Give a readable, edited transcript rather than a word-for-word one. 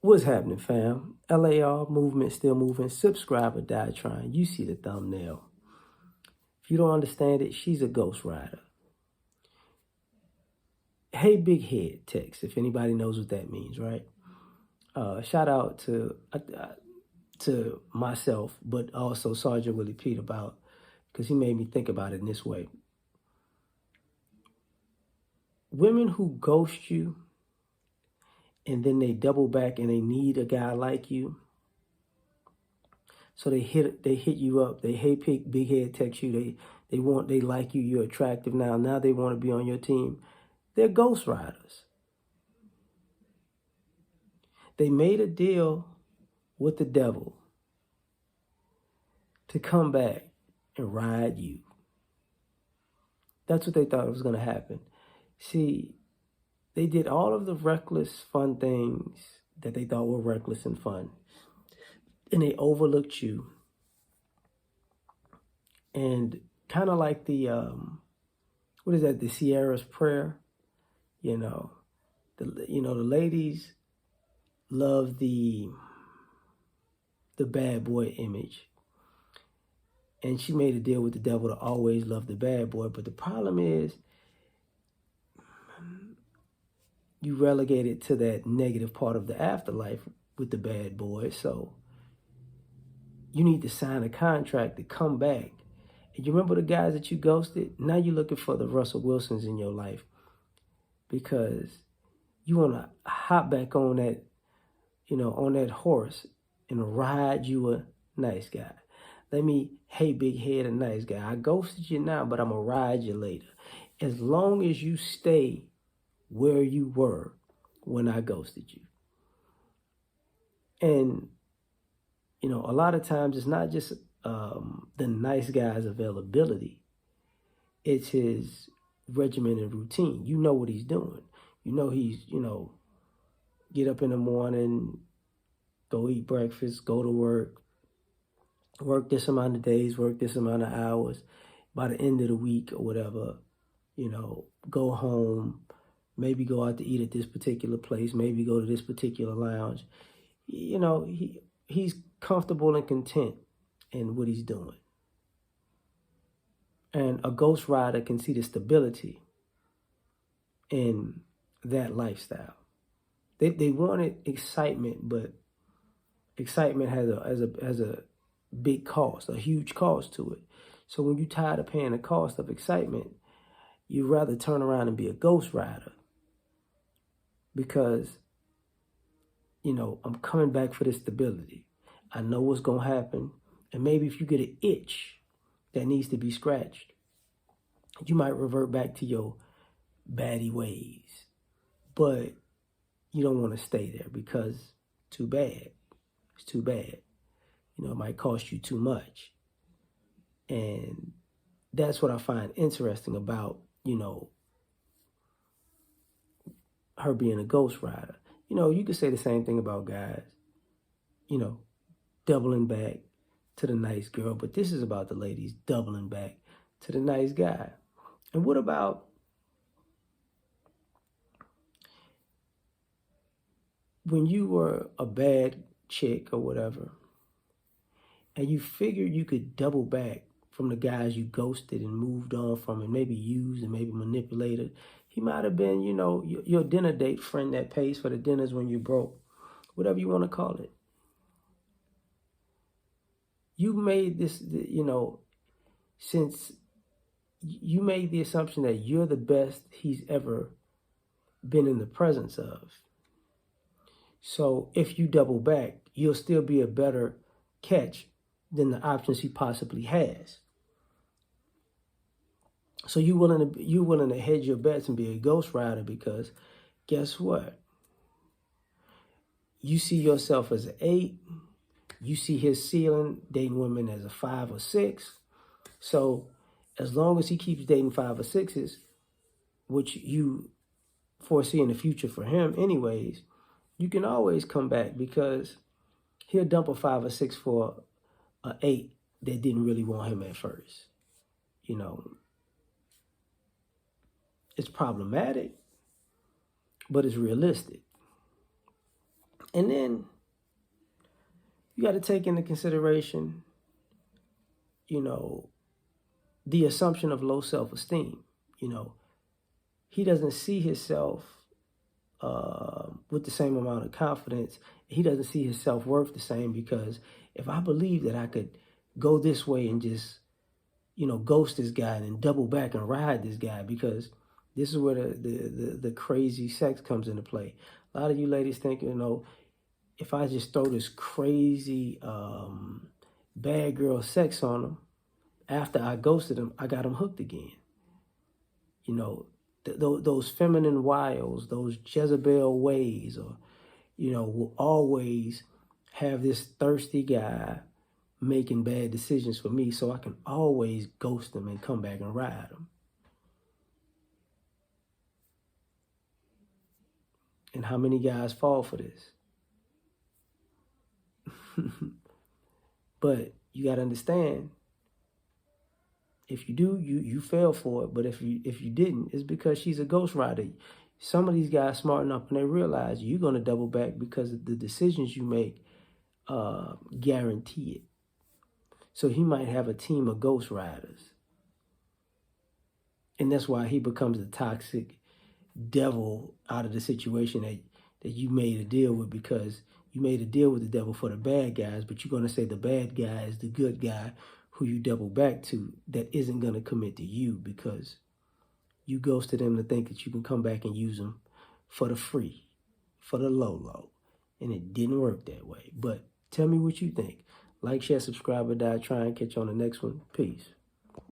What's happening, fam? L.A.R. movement still moving. Subscribe or die trying. You see the thumbnail. If you don't understand it, she's a ghost rider. Hey, big head text, if anybody knows what that means, right? Shout out to myself, but also Sergeant Willie Pete because he made me think about it in this way. Women who ghost you and then they double back and they need a guy like you. So they hit you up. They big head text you. They like you. You're attractive now. Now they want to be on your team. They're ghost riders. They made a deal with the devil to come back and ride you. That's what they thought was going to happen. See, they did all of the reckless, fun things that they thought were reckless and fun. And they overlooked you. And kind of like the, the Sierra's prayer, the ladies love the bad boy image. And she made a deal with the devil to always love the bad boy. But the problem is, you relegated to that negative part of the afterlife with the bad boy. So you need to sign a contract to come back. And you remember the guys that you ghosted? Now you're looking for the Russell Wilsons in your life because you want to hop back on that, on that horse and ride you a nice guy. Hey, big head, a nice guy. I ghosted you now, but I'm going to ride you later. As long as you stay where you were when I ghosted you. And, a lot of times it's not just the nice guy's availability. It's his regimen and routine. You know what he's doing. He's, get up in the morning, go eat breakfast, go to work this amount of days, work this amount of hours. By the end of the week or whatever, go home, maybe go out to eat at this particular place, maybe go to this particular lounge. He's comfortable and content in what he's doing. And a ghost rider can see the stability in that lifestyle. They wanted excitement, but excitement has a big cost, a huge cost to it. So when you're tired of paying the cost of excitement, you'd rather turn around and be a ghost rider because, I'm coming back for this stability. I know what's going to happen. And maybe if you get an itch that needs to be scratched, you might revert back to your baddie ways. But you don't want to stay there because too bad. It's too bad. It might cost you too much. And that's what I find interesting about, her being a ghost rider. You could say the same thing about guys, doubling back to the nice girl. But this is about the ladies doubling back to the nice guy. And what about when you were a bad chick or whatever, and you figured you could double back from the guys you ghosted and moved on from and maybe used and maybe manipulated? He might have been, your dinner date friend that pays for the dinners when you're broke, whatever you want to call it. You made this, since you made the assumption that you're the best he's ever been in the presence of. So if you double back, you'll still be a better catch than the options he possibly has. So you're willing to hedge your bets and be a ghost rider because guess what? You see yourself as an 8. You see his ceiling dating women as a 5 or 6. So as long as he keeps dating 5 or 6s, which you foresee in the future for him anyways, you can always come back because he'll dump a 5 or 6 for an 8 that didn't really want him at first. It's problematic, but it's realistic. And then you got to take into consideration, you know, the assumption of low self-esteem. You know, he doesn't see himself with the same amount of confidence. He doesn't see his self-worth the same, because if I believe that I could go this way and just, you know, ghost this guy and then double back and ride this guy, because this is where the crazy sex comes into play. A lot of you ladies think, you know, if I just throw this crazy bad girl sex on him, after I ghosted him, I got him hooked again. You know, those feminine wiles, those Jezebel ways, or, you know, will always have this thirsty guy making bad decisions for me, so I can always ghost them and come back and ride them. And how many guys fall for this? But you got to understand, if you do, you fell for it. But if you didn't, it's because she's a ghost rider. Some of these guys smart enough and they realize you're going to double back because the decisions you make guarantee it. So he might have a team of ghost riders. And that's why he becomes the toxic devil out of the situation that you made a deal with, because you made a deal with the devil for the bad guys, but you're going to say the bad guy is the good guy who you double back to, that isn't going to commit to you, because you ghosted him to think that you can come back and use him for the free, for the low. And it didn't work that way. But tell me what you think. Like, share, subscribe, or die. Try and catch you on the next one. Peace.